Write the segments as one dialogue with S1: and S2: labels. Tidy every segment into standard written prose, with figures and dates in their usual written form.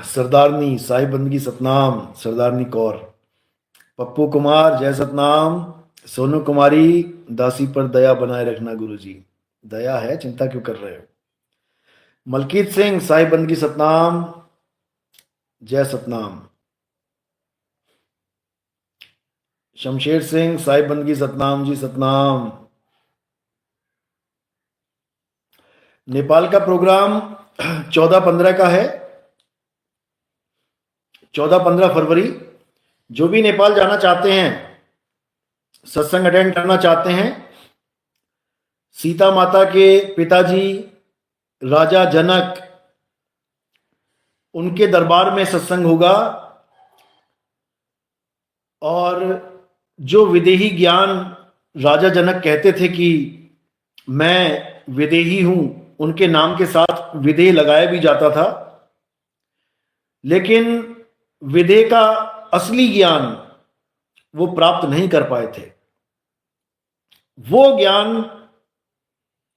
S1: सरदारनी साहिब बंदगी सतनाम, सरदारनी कौर, पप्पू कुमार जय सतनाम, सोनू कुमारी, दासी पर दया बनाए रखना गुरुजी। दया है, चिंता क्यों कर रहे हो। मलकीत सिंह साहिब बंदगी सतनाम, जय सतनाम। शमशेर सिंह साहिब बंदगी सतनाम जी, सतनाम। नेपाल का प्रोग्राम 14-15 का है, 14-15 फरवरी। जो भी नेपाल जाना चाहते हैं, सत्संग अटेंड करना चाहते हैं, सीता माता के पिताजी राजा जनक, उनके दरबार में सत्संग होगा। और जो विदेही ज्ञान राजा जनक कहते थे कि मैं विदेही हूं, उनके नाम के साथ विदेह लगाया भी जाता था, लेकिन विदेह का असली ज्ञान वो प्राप्त नहीं कर पाए थे। वो ज्ञान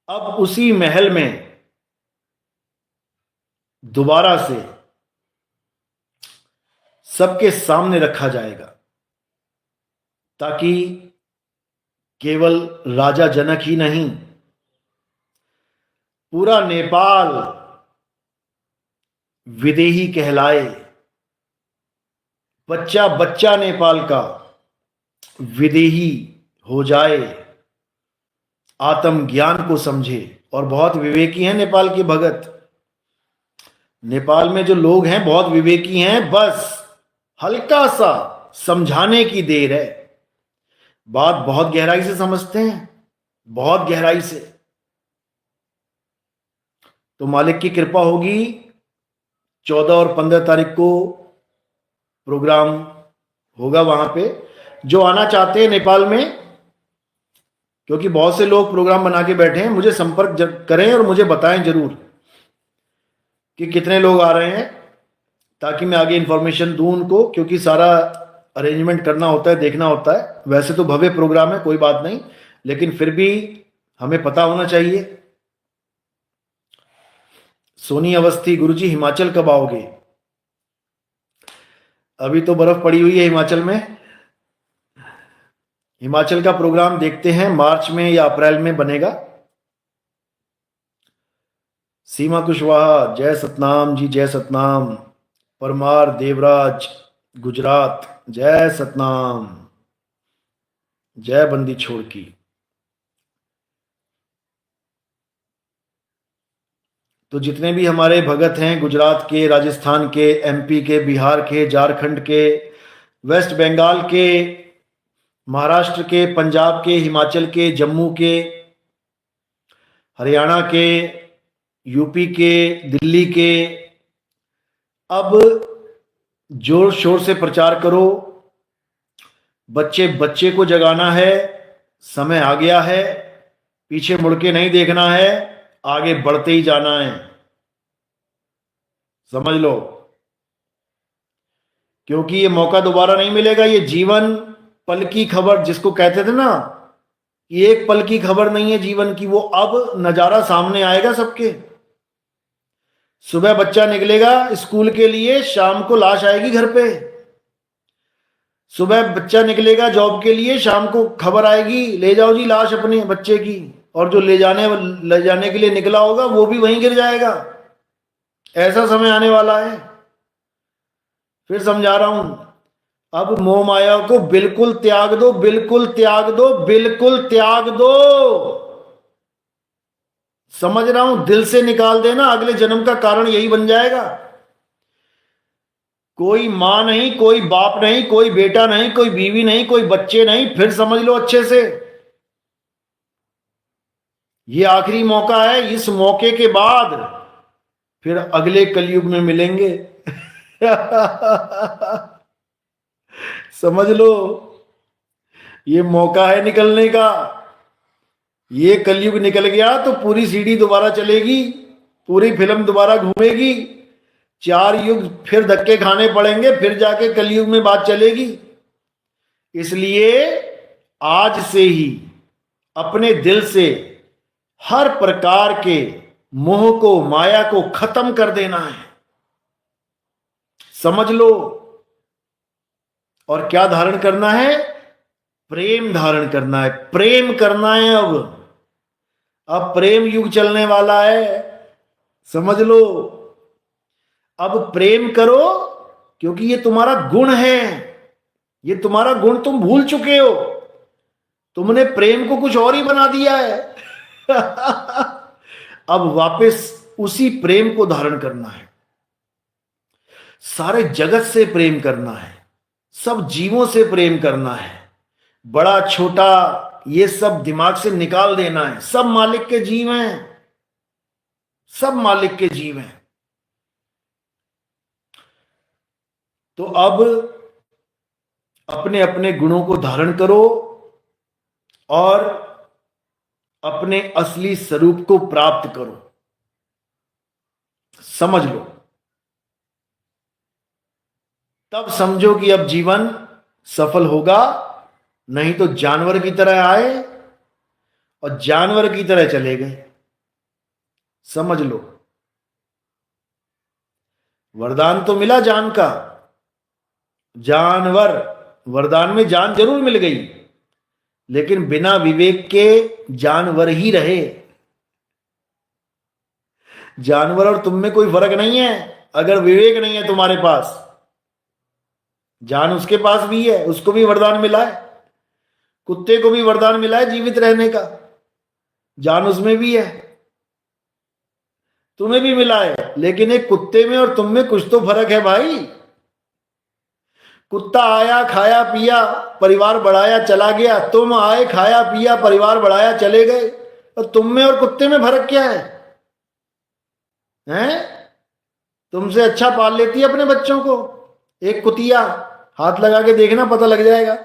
S1: अब उसी महल में दोबारा से सबके सामने रखा जाएगा, ताकि केवल राजा जनक ही नहीं, पूरा नेपाल विदेही कहलाए। बच्चा बच्चा नेपाल का विदेही हो जाए, आत्म ज्ञान को समझे। और बहुत विवेकी हैं नेपाल के भगत। नेपाल में जो लोग हैं बहुत विवेकी हैं, बस हल्का सा समझाने की देर है। बात बहुत गहराई से समझते हैं, बहुत गहराई से। तो मालिक की कृपा होगी, 14 और 15 तारीख को प्रोग्राम होगा वहां पे। जो आना चाहते हैं नेपाल में, क्योंकि बहुत से लोग प्रोग्राम बना के बैठे हैं, मुझे संपर्क करें और मुझे बताएं जरूर कि कितने लोग आ रहे हैं, ताकि मैं आगे इंफॉर्मेशन दूं उनको। क्योंकि सारा अरेंजमेंट करना होता है, देखना होता है। वैसे तो भव्य प्रोग्राम है, कोई बात नहीं, लेकिन फिर भी हमें पता होना चाहिए। सोनी अवस्थी, गुरुजी हिमाचल कब आओगे। अभी तो बर्फ पड़ी हुई है हिमाचल में। हिमाचल का प्रोग्राम देखते हैं, मार्च में या अप्रैल में बनेगा। सीमा कुशवाहा जय सतनाम जी, जय सतनाम। परमार देवराज गुजरात जय सतनाम, जय बंदी छोड़ की। तो जितने भी हमारे भगत हैं, गुजरात के, राजस्थान के, एमपी के, बिहार के, झारखंड के, वेस्ट बंगाल के, महाराष्ट्र के, पंजाब के, हिमाचल के, जम्मू के, हरियाणा के, यूपी के, दिल्ली के, अब जोर शोर से प्रचार करो। बच्चे बच्चे को जगाना है, समय आ गया है, पीछे मुड़ के नहीं देखना है, आगे बढ़ते ही जाना है। समझ लो, क्योंकि ये मौका दोबारा नहीं मिलेगा। ये जीवन पल की खबर, जिसको कहते थे ना, ये एक पल की खबर नहीं है जीवन की, वो अब नजारा सामने आएगा सबके। सुबह बच्चा निकलेगा स्कूल के लिए, शाम को लाश आएगी घर पे। सुबह बच्चा निकलेगा जॉब के लिए, शाम को खबर आएगी, ले जाओ जी लाश अपने बच्चे की। और जो ले जाने के लिए निकला होगा वो भी वहीं गिर जाएगा। ऐसा समय आने वाला है। फिर समझा रहा हूं, अब मोह माया को बिल्कुल त्याग दो, बिल्कुल त्याग दो, बिल्कुल त्याग दो। समझ रहा हूं, दिल से निकाल देना, अगले जन्म का कारण यही बन जाएगा। कोई मां नहीं, कोई बाप नहीं, कोई बेटा नहीं, कोई बीवी नहीं, कोई बच्चे नहीं। फिर समझ लो अच्छे से, ये आखिरी मौका है। इस मौके के बाद फिर अगले कलयुग में मिलेंगे। समझ लो, ये मौका है निकलने का। ये कलयुग निकल गया तो पूरी सीढ़ी दोबारा चलेगी, पूरी फिल्म दोबारा घूमेगी। 4 युग फिर धक्के खाने पड़ेंगे, फिर जाके कलयुग में बात चलेगी। इसलिए आज से ही अपने दिल से हर प्रकार के मोह को, माया को खत्म कर देना है। समझ लो। और क्या धारण करना है? प्रेम धारण करना है, प्रेम करना है। अब प्रेम युग चलने वाला है, समझ लो। अब प्रेम करो, क्योंकि ये तुम्हारा गुण है। ये तुम्हारा गुण तुम भूल चुके हो। तुमने प्रेम को कुछ और ही बना दिया है। अब वापस उसी प्रेम को धारण करना है। सारे जगत से प्रेम करना है, सब जीवों से प्रेम करना है। बड़ा छोटा ये सब दिमाग से निकाल देना है। सब मालिक के जीव हैं, सब मालिक के जीव हैं। तो अब अपने अपने गुणों को धारण करो और अपने असली स्वरूप को प्राप्त करो। समझ लो, तब समझो कि अब जीवन सफल होगा। नहीं तो जानवर की तरह आए और जानवर की तरह चले गए। समझ लो, वरदान तो मिला जान का। जानवर, वरदान में जान जरूर मिल गई, लेकिन बिना विवेक के जानवर ही रहे। जानवर और तुम में कोई फर्क नहीं है अगर विवेक नहीं है तुम्हारे पास। जान उसके पास भी है, उसको भी वरदान मिला है। कुत्ते को भी वरदान मिला है जीवित रहने का, जान उसमें भी है। तुम्हें भी मिला है, लेकिन एक कुत्ते में और तुम में कुछ तो फर्क है भाई। कुत्ता आया, खाया पिया, परिवार बढ़ाया, चला गया। तुम आए, खाया पिया, परिवार बढ़ाया, चले गए। और तुम में और कुत्ते में फर्क क्या है? हैं? तुमसे अच्छा पाल लेती है अपने बच्चों को एक कुतिया। हाथ लगा के देखना, पता लग जाएगा।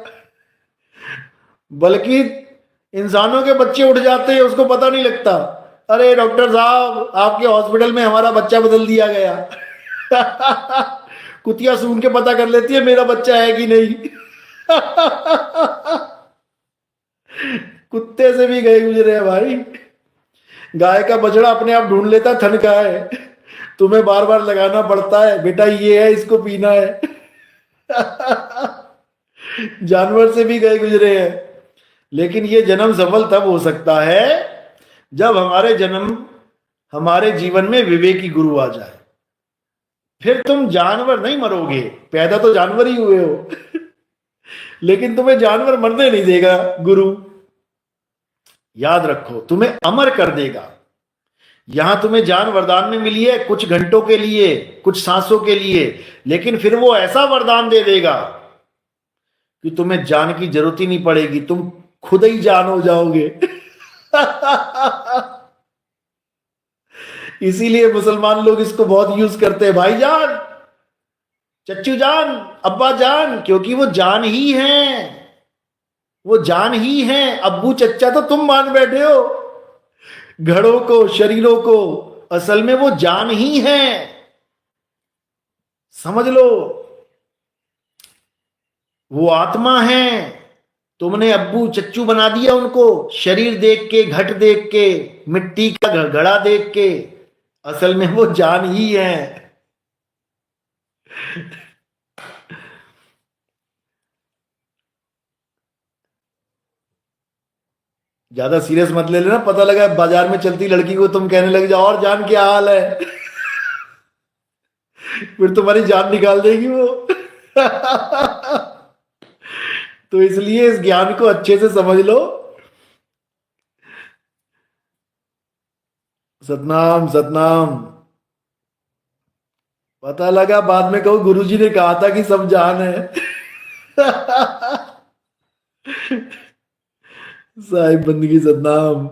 S1: बल्कि इंसानों के बच्चे उठ जाते हैं, उसको पता नहीं लगता। अरे डॉक्टर साहब, आपके हॉस्पिटल में हमारा बच्चा बदल दिया गया। कुतिया सूंघ के पता कर लेती है मेरा बच्चा है कि नहीं। कुत्ते से भी गए गुजरे हैं भाई। गाय का बछड़ा अपने आप ढूंढ लेता थन का है, तुम्हें बार बार लगाना पड़ता है, बेटा ये है, इसको पीना है। जानवर से भी गए गुजरे हैं। लेकिन ये जन्म सफल तब हो सकता है जब हमारे जीवन में विवेकी गुरु आ जाए। फिर तुम जानवर नहीं मरोगे, पैदा तो जानवर ही हुए हो। लेकिन तुम्हें जानवर मरने नहीं देगा गुरु। याद रखो, तुम्हें अमर कर देगा। यहां तुम्हें जान वरदान में मिली है कुछ घंटों के लिए, कुछ सांसों के लिए, लेकिन फिर वो ऐसा वरदान दे देगा कि तुम्हें जान की जरूरत ही नहीं पड़ेगी, तुम खुद ही जान हो जाओगे। इसीलिए मुसलमान लोग इसको बहुत यूज करते हैं, भाई जान, चच्चू जान, अब्बा जान, क्योंकि वो जान ही है। वो जान ही है। अब्बू चच्चा तो तुम मान बैठे हो घड़ों को, शरीरों को, असल में वो जान ही है। समझ लो, वो आत्मा है। तुमने अब्बू चच्चू बना दिया उनको, शरीर देख के, घट देख के, मिट्टी का घड़ा देख के। असल में वो जान ही है। ज्यादा सीरियस मत ले लेना, पता लगा बाजार में चलती लड़की को तुम कहने लग जाओ और जान क्या हाल है। फिर तुम्हारी जान निकाल देगी वो। तो इसलिए इस ज्ञान को अच्छे से समझ लो। सतनाम सतनाम। पता लगा बाद में कहो गुरुजी ने कहा था कि सब जान है। साहिब बंदगी सतनाम।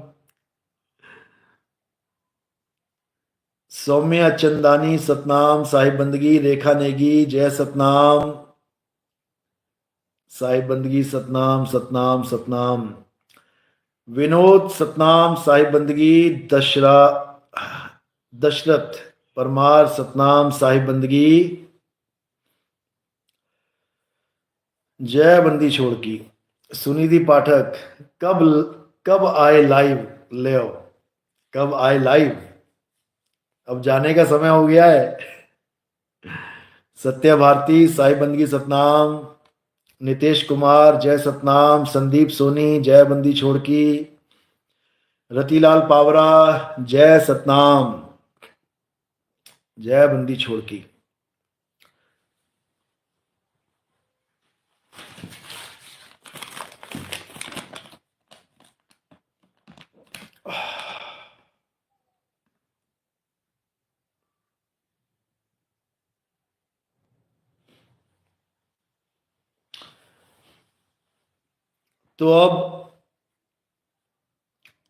S1: सौम्या चंदानी सतनाम, साहिब बंदगी। रेखा नेगी जय सतनाम, साहिब बंदगी सतनाम सतनाम सतनाम। विनोद सतनाम, साहिब बंदगी। दशरथ परमार सतनाम, साहिब बंदगी। जय बंदी छोड़ की। सुनिधि पाठक, कब कब आए लाइव? ले आओ, कब आए लाइव? अब जाने का समय हो गया है। सत्या भारती, साई बंदगी सतनाम, नितेश कुमार जय सतनाम, संदीप सोनी जय बंदी छोड़ की, रतिलाल पावरा जय सतनाम, जय बंदी छोड़ की। तो अब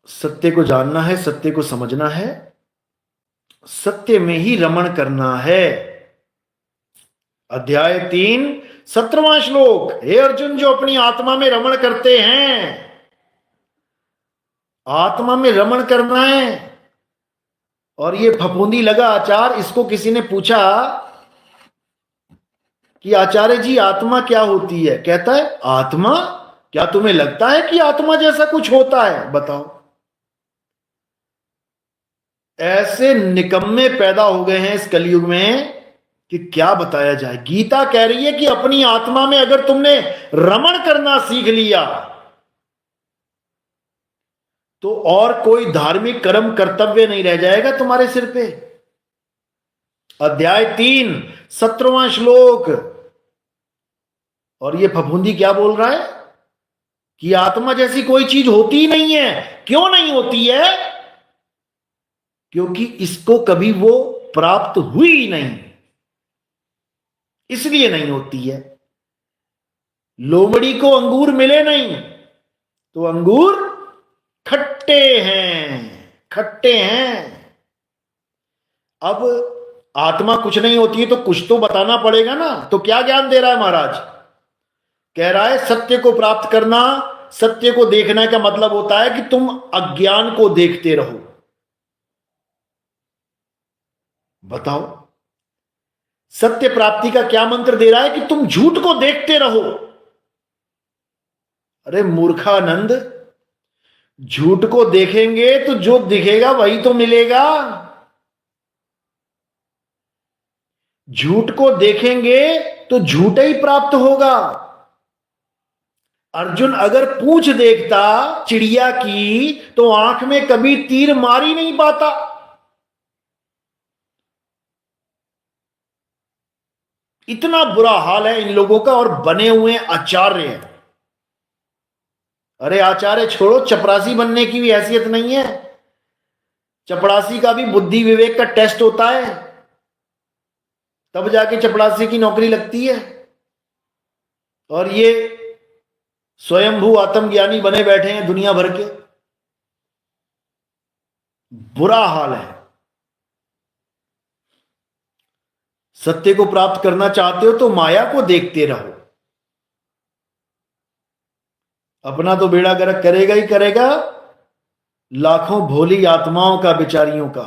S1: सत्य को जानना है, सत्य को समझना है, सत्य में ही रमण करना है। अध्याय 3 17वां श्लोक। हे अर्जुन, जो अपनी आत्मा में रमण करते हैं, आत्मा में रमण करना है। और ये फफूंदी लगा आचार, इसको किसी ने पूछा कि आचार्य जी आत्मा क्या होती है? कहता है आत्मा? क्या तुम्हें लगता है कि आत्मा जैसा कुछ होता है? बताओ। ऐसे निकम्मे पैदा हो गए हैं इस कलयुग में कि क्या बताया जाए। गीता कह रही है कि अपनी आत्मा में अगर तुमने रमण करना सीख लिया तो और कोई धार्मिक कर्म कर्तव्य नहीं रह जाएगा तुम्हारे सिर पे। अध्याय 3 17वां श्लोक। और ये फफूंदी क्या बोल रहा है कि आत्मा जैसी कोई चीज होती ही नहीं है। क्यों नहीं होती है? क्योंकि इसको कभी वो प्राप्त हुई ही नहीं, इसलिए नहीं होती है। लोमड़ी को अंगूर मिले नहीं तो अंगूर खट्टे हैं, खट्टे हैं। अब आत्मा कुछ नहीं होती है तो कुछ तो बताना पड़ेगा ना। तो क्या ज्ञान दे रहा है महाराज? कह रहा है सत्य को प्राप्त करना, सत्य को देखना का मतलब होता है कि तुम अज्ञान को देखते रहो। बताओ, सत्य प्राप्ति का क्या मंत्र दे रहा है? कि तुम झूठ को देखते रहो। अरे मूर्खानंद, झूठ को देखेंगे तो जो दिखेगा वही तो मिलेगा। झूठ को देखेंगे तो झूठ ही प्राप्त होगा। अर्जुन अगर पूंछ देखता चिड़िया की तो आंख में कभी तीर मार ही नहीं पाता। इतना बुरा हाल है इन लोगों का, और बने हुए आचार्य हैं। अरे आचार्य छोड़ो, चपरासी बनने की भी हैसियत नहीं है। चपरासी का भी बुद्धि विवेक का टेस्ट होता है, तब जाके चपरासी की नौकरी लगती है। और ये स्वयंभू आत्मज्ञानी बने बैठे हैं दुनिया भर के। बुरा हाल है। सत्य को प्राप्त करना चाहते हो तो माया को देखते रहो। अपना तो बेड़ा गर्क करेगा ही करेगा, लाखों भोली आत्माओं का, बेचारियों का,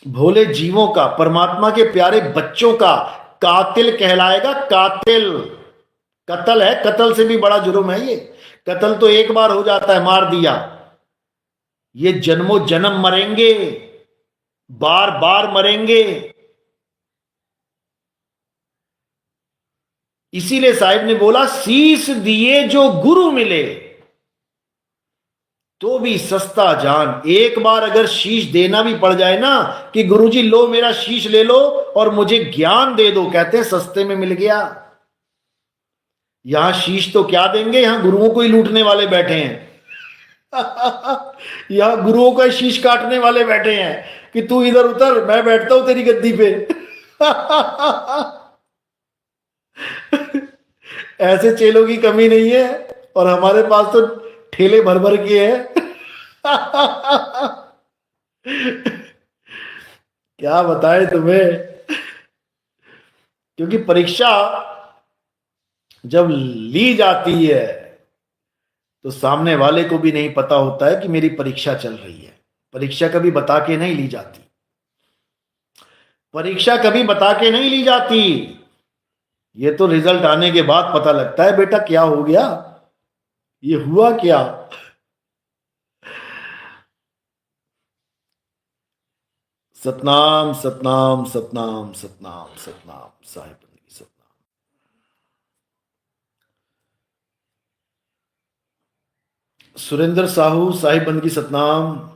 S1: भोले जीवों का, परमात्मा के प्यारे बच्चों का कातिल कहलाएगा। कातिल, कत्ल है, कत्ल से भी बड़ा जुर्म है ये। कत्ल तो एक बार हो जाता है, मार दिया। ये जन्मों जन्म मरेंगे, बार बार मरेंगे। इसीलिए साहिब ने बोला शीश दिए जो गुरु मिले तो भी सस्ता जान। एक बार अगर शीश देना भी पड़ जाए ना कि गुरुजी लो मेरा शीश ले लो और मुझे ज्ञान दे दो, कहते हैं सस्ते में मिल गया। यहां शीश तो क्या देंगे, यहां गुरुओं को ही लूटने वाले बैठे हैं। यहां गुरुओं का शीश काटने वाले बैठे हैं कि तू इधर उतर, मैं बैठता हूं तेरी गद्दी पे। ऐसे चेलों की कमी नहीं है, और हमारे पास तो ठेले भर भर के हैं। क्या बताएं तुम्हें। क्योंकि परीक्षा जब ली जाती है तो सामने वाले को भी नहीं पता होता है कि मेरी परीक्षा चल रही है। परीक्षा कभी बता के नहीं ली जाती, परीक्षा कभी बता के नहीं ली जाती। ये तो रिजल्ट आने के बाद पता लगता है बेटा क्या हो गया, ये हुआ क्या। सतनाम सतनाम सतनाम सतनाम सतनाम साहिब। सुरेंद्र साहू, साहिब बंदगी सतनाम।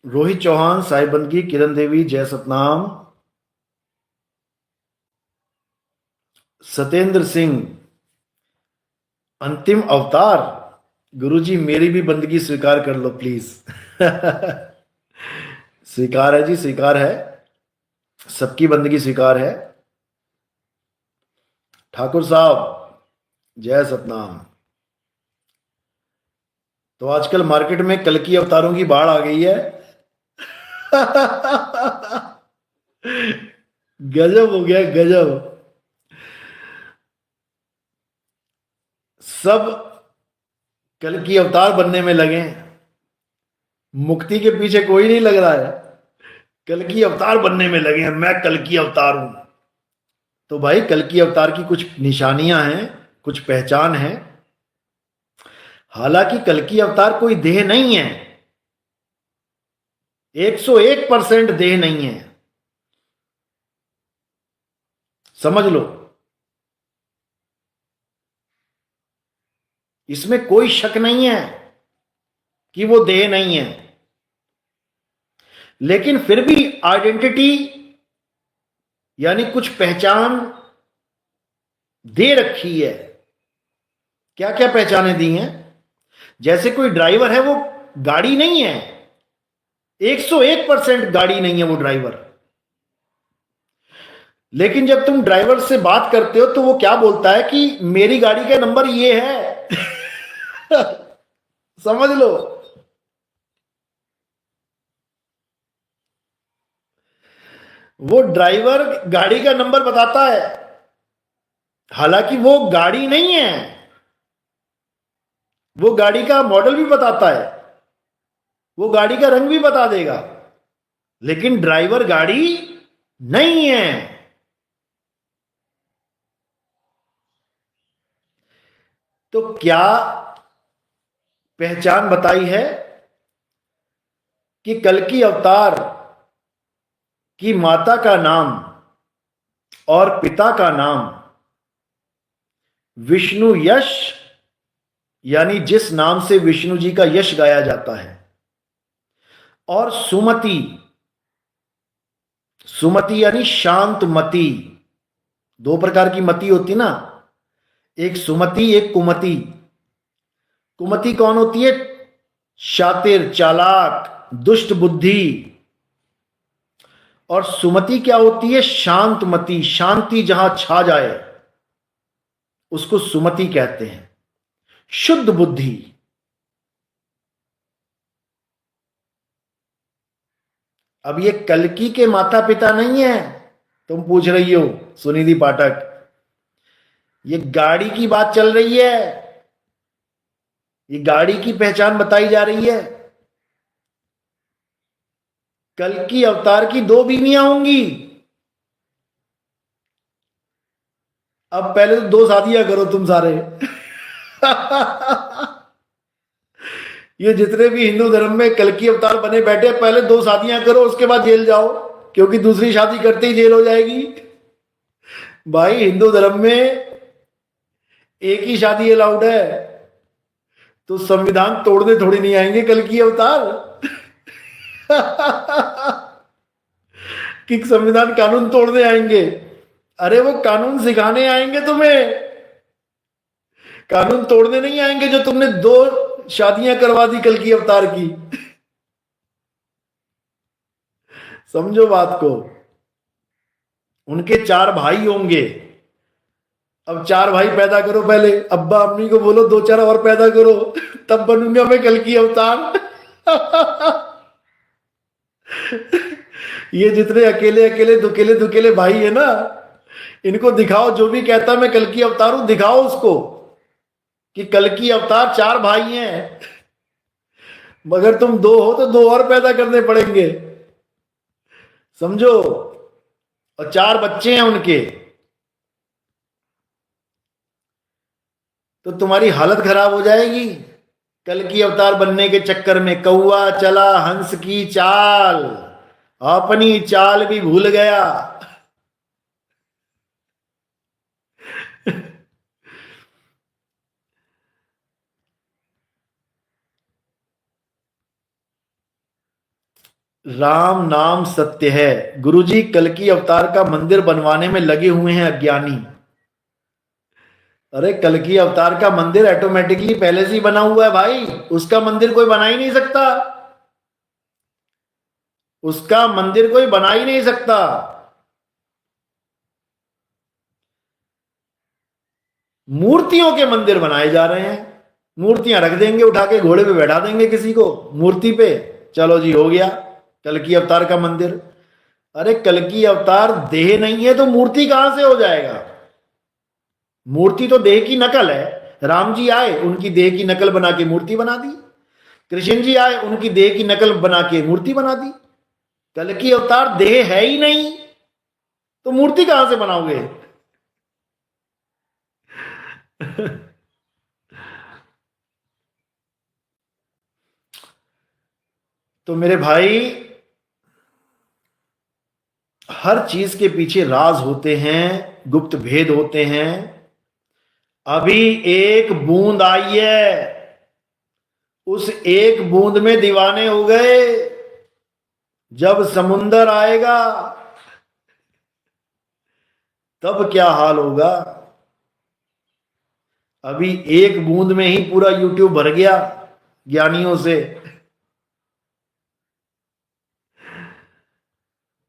S1: रोहित चौहान, साहिब बंदगी, किरण देवी, जय सतनाम। सत्येंद्र सिंह, अंतिम अवतार। गुरुजी मेरी भी बंदगी स्वीकार कर लो प्लीज। स्वीकार है जी, स्वीकार है, सबकी बंदगी स्वीकार है। ठाकुर साहब, जय सतनाम। तो आजकल मार्केट में कल की अवतारों की बाढ़ आ गई है। गजब हो गया, गजब। सब कल की अवतार बनने में लगे हैं। मुक्ति के पीछे कोई नहीं लग रहा है, कल की अवतार बनने में लगे हैं। मैं कल की अवतार हूं। तो भाई कल की अवतार की कुछ निशानियां हैं, कुछ पहचान है। हालांकि कल की अवतार कोई देह नहीं है, 101% देह नहीं है, समझ लो। इसमें कोई शक नहीं है कि वो देह नहीं है, लेकिन फिर भी आइडेंटिटी यानी कुछ पहचान दे रखी है। क्या क्या पहचाने दी हैं? जैसे कोई ड्राइवर है, वो गाड़ी नहीं है, 101% गाड़ी नहीं है वो ड्राइवर। लेकिन जब तुम ड्राइवर से बात करते हो तो वो क्या बोलता है कि मेरी गाड़ी का नंबर ये है। समझ लो। वो ड्राइवर गाड़ी का नंबर बताता है, हालांकि वो गाड़ी नहीं है। वो गाड़ी का मॉडल भी बताता है, वो गाड़ी का रंग भी बता देगा, लेकिन ड्राइवर गाड़ी नहीं है। तो क्या पहचान बताई है कि कल की अवतार की माता का नाम और पिता का नाम विष्णु यश, यानी जिस नाम से विष्णु जी का यश गाया जाता है, और सुमति, सुमति यानी शांतमती। दो प्रकार की मति होती ना, एक सुमति, एक कुमति। कुमति कौन होती है? शातिर, चालाक, दुष्ट बुद्धि। और सुमति क्या होती है? शांतमती, शांति जहां छा जाए उसको सुमति कहते हैं, शुद्ध बुद्धि। अब ये कल्कि के माता पिता नहीं है, तुम पूछ रही हो सुनिधि पाठक। ये गाड़ी की बात चल रही है, ये गाड़ी की पहचान बताई जा रही है। कल्कि अवतार की दो बीवियां होंगी। अब पहले तो दो शादियां करो तुम सारे। ये जितने भी हिंदू धर्म में कल्कि अवतार बने बैठे, पहले दो शादियां करो, उसके बाद जेल जाओ, क्योंकि दूसरी शादी करते ही जेल हो जाएगी। भाई हिंदू धर्म में एक ही शादी अलाउड है, तो संविधान तोड़ने थोड़ी नहीं आएंगे कल्कि अवतार। कि संविधान कानून तोड़ने आएंगे? अरे वो कानून सिखाने आएंगे तुम्हें, कानून तोड़ने नहीं आएंगे। जो तुमने दो शादियां करवा दी कल्कि अवतार की, समझो बात को। उनके चार भाई होंगे, अब चार भाई पैदा करो पहले, अब्बा अम्मी को बोलो दो चार और पैदा करो, तब बनूंगा मैं कल्कि अवतार। ये जितने अकेले अकेले दुकेले दुकेले भाई है ना, इनको दिखाओ, जो भी कहता मैं कल्कि अवतार हूं, दिखाओ उसको कि कल्कि अवतार चार भाई हैं। मगर तुम दो हो तो दो और पैदा करने पड़ेंगे, समझो। और चार बच्चे हैं उनके, तो तुम्हारी हालत खराब हो जाएगी। कल की अवतार बनने के चक्कर में कौवा चला हंस की चाल, अपनी चाल भी भूल गया। राम नाम सत्य है। गुरुजी, कल की अवतार का मंदिर बनवाने में लगे हुए हैं अज्ञानी। अरे कल की अवतार का मंदिर ऑटोमेटिकली पहले से ही बना हुआ है भाई, उसका मंदिर कोई बना ही नहीं सकता, उसका मंदिर कोई बना ही नहीं सकता। मूर्तियों के मंदिर बनाए जा रहे हैं, मूर्तियां रख देंगे, उठा के घोड़े पे बैठा देंगे किसी को मूर्ति पे, चलो जी हो गया कल की अवतार का मंदिर। अरे कल की अवतार देह नहीं है तो मूर्ति कहां से हो जाएगा? मूर्ति तो देह की नकल है। राम जी आए, उनकी देह की नकल बना के मूर्ति बना दी। कृष्ण जी आए, उनकी देह की नकल बना के मूर्ति बना दी। कल की अवतार देह है ही नहीं तो मूर्ति कहां से बनाओगे? तो मेरे भाई, हर चीज के पीछे राज होते हैं, गुप्त भेद होते हैं। अभी एक बूंद आई है, उस एक बूंद में दीवाने हो गए। जब समुंदर आएगा तब क्या हाल होगा? अभी एक बूंद में ही पूरा यूट्यूब भर गया ज्ञानियों से।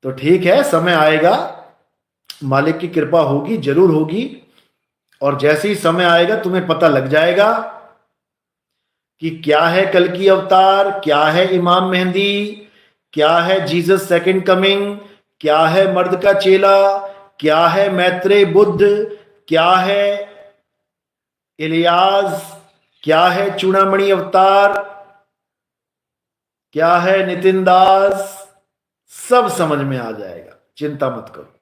S1: तो ठीक है, समय आएगा, मालिक की कृपा होगी, जरूर होगी। और जैसे ही समय आएगा तुम्हें पता लग जाएगा कि क्या है कल की अवतार, क्या है इमाम मेहंदी, क्या है जीसस सेकंड कमिंग, क्या है मर्द का चेला, क्या है मैत्रेय बुद्ध, क्या है इलियास, क्या है चूड़ामणि अवतार, क्या है नितिन दास, सब समझ में आ जाएगा, चिंता मत करो।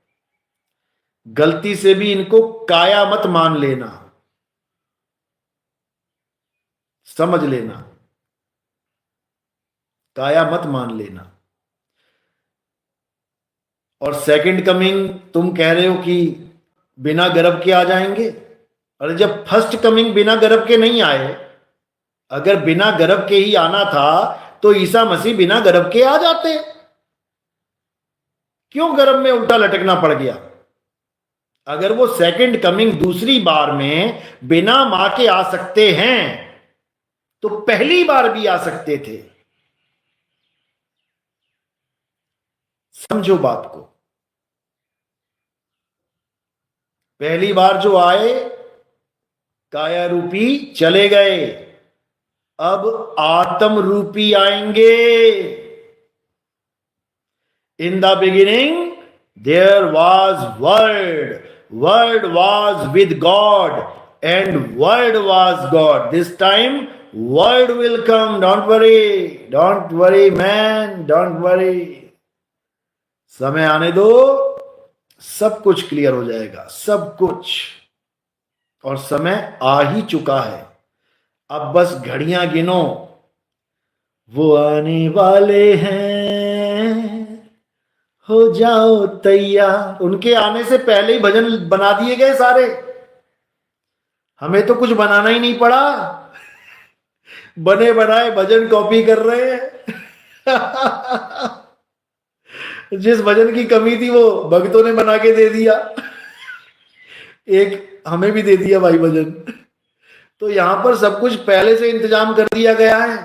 S1: गलती से भी इनको काया मत मान लेना, समझ लेना, काया मत मान लेना। और सेकंड कमिंग तुम कह रहे हो कि बिना गर्भ के आ जाएंगे। अरे जब फर्स्ट कमिंग बिना गर्भ के नहीं आए, अगर बिना गर्भ के ही आना था तो ईसा मसीह बिना गर्भ के आ जाते, क्यों गर्भ में उल्टा लटकना पड़ गया? अगर वो सेकंड कमिंग दूसरी बार में बिना मां के आ सकते हैं तो पहली बार भी आ सकते थे। समझो बात को। पहली बार जो आए काया रूपी चले गए, अब आत्म रूपी आएंगे। In the beginning there was word, word was with God and word was God. This time word will come, don't worry man, don't worry. समय आने दो, सब कुछ क्लियर हो जाएगा, सब कुछ। और समय आ ही चुका है, अब बस घड़ियां गिनो, वो आने वाले हैं, हो जाओ तैयार। उनके आने से पहले ही भजन बना दिए गए सारे, हमें तो कुछ बनाना ही नहीं पड़ा, बने बनाए भजन कॉपी कर रहे हैं। जिस भजन की कमी थी वो भक्तों ने बना के दे दिया, एक हमें भी दे दिया भाई भजन। तो यहां पर सब कुछ पहले से इंतजाम कर दिया गया है,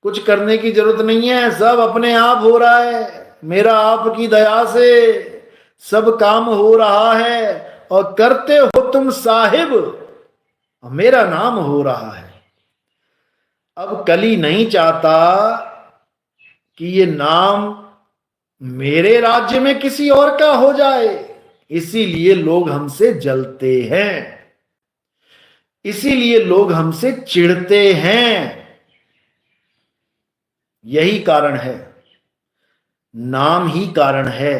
S1: कुछ करने की जरूरत नहीं है, सब अपने आप हो रहा है। मेरा आपकी दया से सब काम हो रहा है और करते हो तुम साहिब, मेरा नाम हो रहा है। अब कली नहीं चाहता कि ये नाम मेरे राज्य में किसी और का हो जाए, इसीलिए लोग हमसे जलते हैं, इसीलिए लोग हमसे चिढ़ते हैं। यही कारण है, नाम ही कारण है।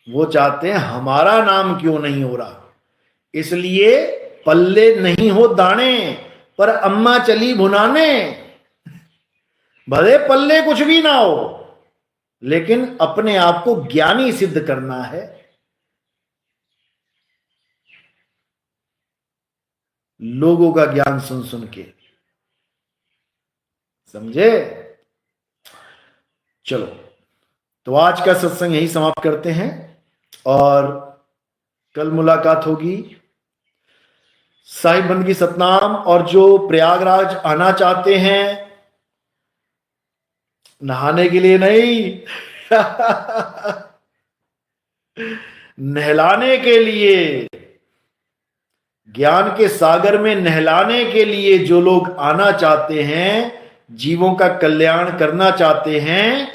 S1: वो चाहते हैं हमारा नाम क्यों नहीं हो रहा, इसलिए पल्ले नहीं हो दाने, पर अम्मा चली भुनाने, भले पल्ले कुछ भी ना हो, लेकिन अपने आप को ज्ञानी सिद्ध करना है। लोगों का ज्ञान सुन सुन के, समझे? चलो, तो आज का सत्संग यही समाप्त करते हैं और कल मुलाकात होगी। साहिब बंदगी सतनाम। और जो प्रयागराज आना चाहते हैं, नहाने के लिए नहीं नहलाने के लिए, ज्ञान के सागर में नहलाने के लिए जो लोग आना चाहते हैं, जीवों का कल्याण करना चाहते हैं,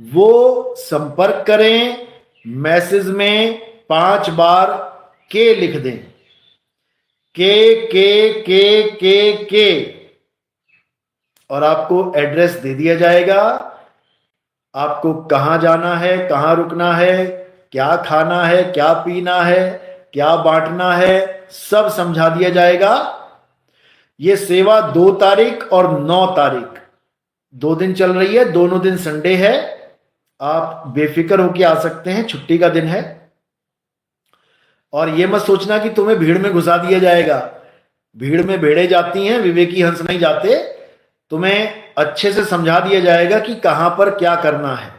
S1: वो संपर्क करें। मैसेज में 5 बार के लिख दें, के, और आपको एड्रेस दे दिया जाएगा। आपको कहां जाना है, कहां रुकना है, क्या खाना है, क्या पीना है, क्या बांटना है, सब समझा दिया जाएगा। ये सेवा 2 तारीख और 9 तारीख 2 दिन चल रही है। दोनों दिन संडे है, आप बेफिक्र होकर आ सकते हैं, छुट्टी का दिन है। और ये मत सोचना कि तुम्हें भीड़ में घुसा दिया जाएगा। भीड़ में भेड़े जाती हैं, विवेकी हंस नहीं जाते। तुम्हें अच्छे से समझा दिया जाएगा कि कहां पर क्या करना है।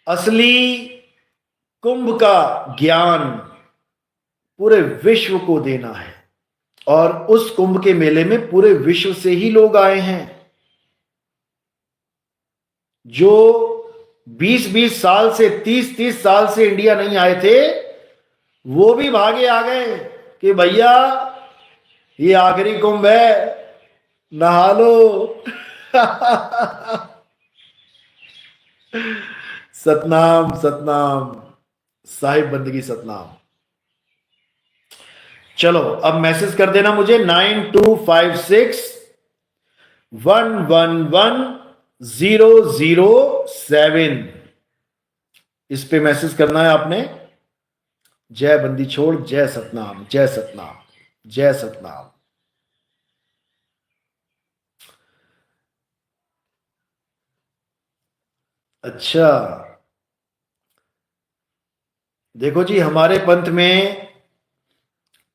S1: असली कुंभ का ज्ञान पूरे विश्व को देना है, और उस कुंभ के मेले में पूरे विश्व से ही लोग आए हैं। जो 20-20 साल से, 30-30 साल से इंडिया नहीं आए थे, वो भी भागे आ गए कि भैया ये आखिरी कुंभ है, नहा लो सतनाम सतनाम, साहिब बंदगी सतनाम। चलो, अब मैसेज कर देना मुझे 9256111007, इस पे मैसेज करना है आपने। जय बंदी छोड़, जय सतनाम, जय सतनाम, जय सतनाम। अच्छा, देखो जी, हमारे पंथ में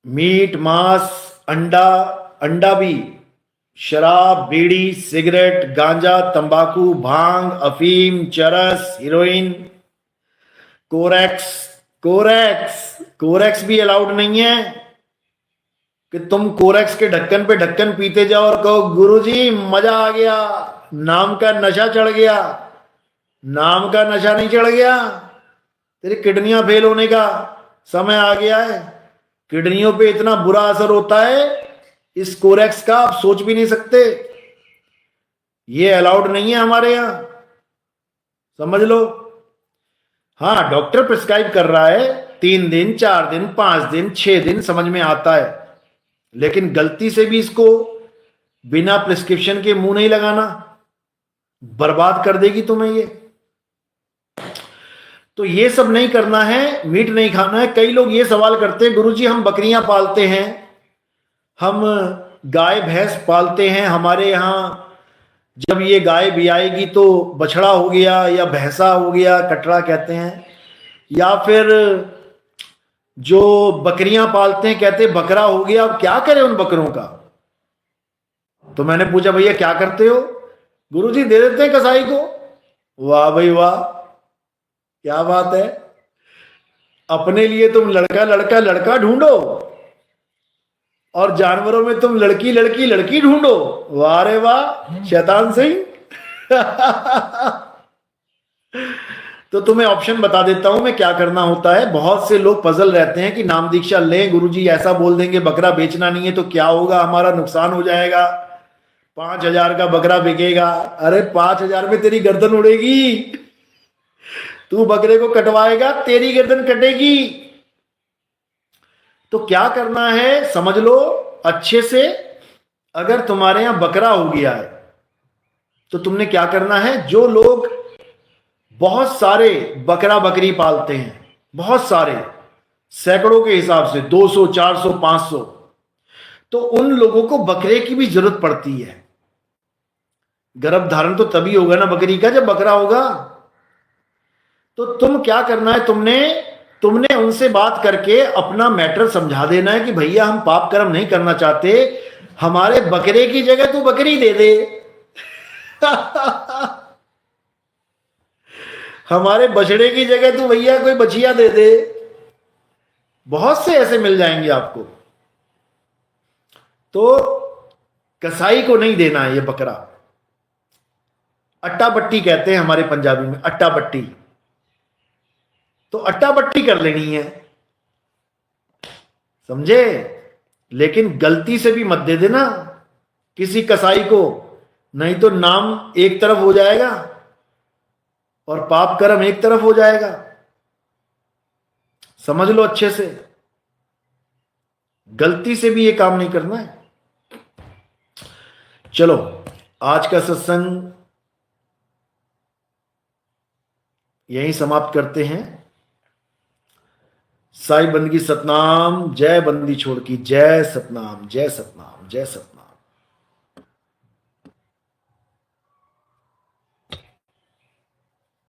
S1: मीट, मांस, अंडा भी, शराब, बीड़ी, सिगरेट, गांजा, तंबाकू, भांग, अफीम, चरस, हीरोइन, कोरेक्स भी अलाउड नहीं है कि तुम कोरेक्स के ढक्कन पे ढक्कन पीते जाओ और कहो गुरुजी मजा आ गया, नाम का नशा चढ़ गया। नाम का नशा नहीं चढ़ गया, तेरी किडनियां फेल होने का समय आ गया है। किडनियों पे इतना बुरा असर होता है इस कोरेक्स का, आप सोच भी नहीं सकते। ये अलाउड नहीं है हमारे यहां, समझ लो। हाँ, डॉक्टर प्रिस्क्राइब कर रहा है 3 दिन, 4 दिन, 5 दिन, 6 दिन, समझ में आता है। लेकिन गलती से भी इसको बिना प्रिस्क्रिप्शन के मुंह नहीं लगाना, बर्बाद कर देगी तुम्हें ये। तो ये सब नहीं करना है, मीट नहीं खाना है। कई लोग ये सवाल करते हैं, गुरुजी हम बकरियां पालते हैं, हम गाय भैंस पालते हैं, हमारे यहां जब ये गाय भी आएगी तो बछड़ा हो गया या भैंसा हो गया, कटरा कहते हैं, या फिर जो बकरियां पालते हैं कहते हैं बकरा हो गया। अब क्या करें उन बकरों का? तो मैंने पूछा भैया क्या करते हो? गुरुजी दे देते हैं कसाई को। वाह भाई वाह, क्या बात है। अपने लिए तुम लड़का ढूंढो और जानवरों में तुम लड़की ढूंढो। वाह रे वाह, शैतान सिंह तो तुम्हें ऑप्शन बता देता हूं मैं क्या करना होता है। बहुत से लोग पजल रहते हैं कि नाम दीक्षा लें, गुरुजी ऐसा बोल देंगे बकरा बेचना नहीं है तो क्या होगा, हमारा नुकसान हो जाएगा, 5,000 का बकरा बिकेगा। अरे 5,000 में तेरी गर्दन उड़ेगी, तू बकरे को कटवाएगा तेरी गर्दन कटेगी। तो क्या करना है समझ लो अच्छे से। अगर तुम्हारे यहां बकरा हो गया है तो तुमने क्या करना है, जो लोग बहुत सारे बकरा बकरी पालते हैं, बहुत सारे, सैकड़ों के हिसाब से 200, 400, 500, तो उन लोगों को बकरे की भी जरूरत पड़ती है। गर्भ धारण तो तभी होगा ना बकरी का जब बकरा होगा। तो तुम क्या करना है, तुमने उनसे बात करके अपना मैटर समझा देना है कि भैया हम पाप कर्म नहीं करना चाहते, हमारे बकरे की जगह तू बकरी दे दे। हमारे बछड़े की जगह तू भैया कोई बछिया दे दे। बहुत से ऐसे मिल जाएंगे आपको। तो कसाई को नहीं देना है ये बकरा। अट्टा बट्टी कहते हैं हमारे पंजाबी में, अट्टा बट्टी। तो अट्टा बट्टी कर लेनी है, समझे। लेकिन गलती से भी मत दे देना किसी कसाई को, नहीं तो नाम एक तरफ हो जाएगा और पाप कर्म एक तरफ हो जाएगा। समझ लो अच्छे से, गलती से भी ये काम नहीं करना है। चलो आज का सत्संग यहीं समाप्त करते हैं। साई बंदगी सतनाम, जय बंदी छोड़ की, जय सतनाम, जय सतनाम, जय सतनाम।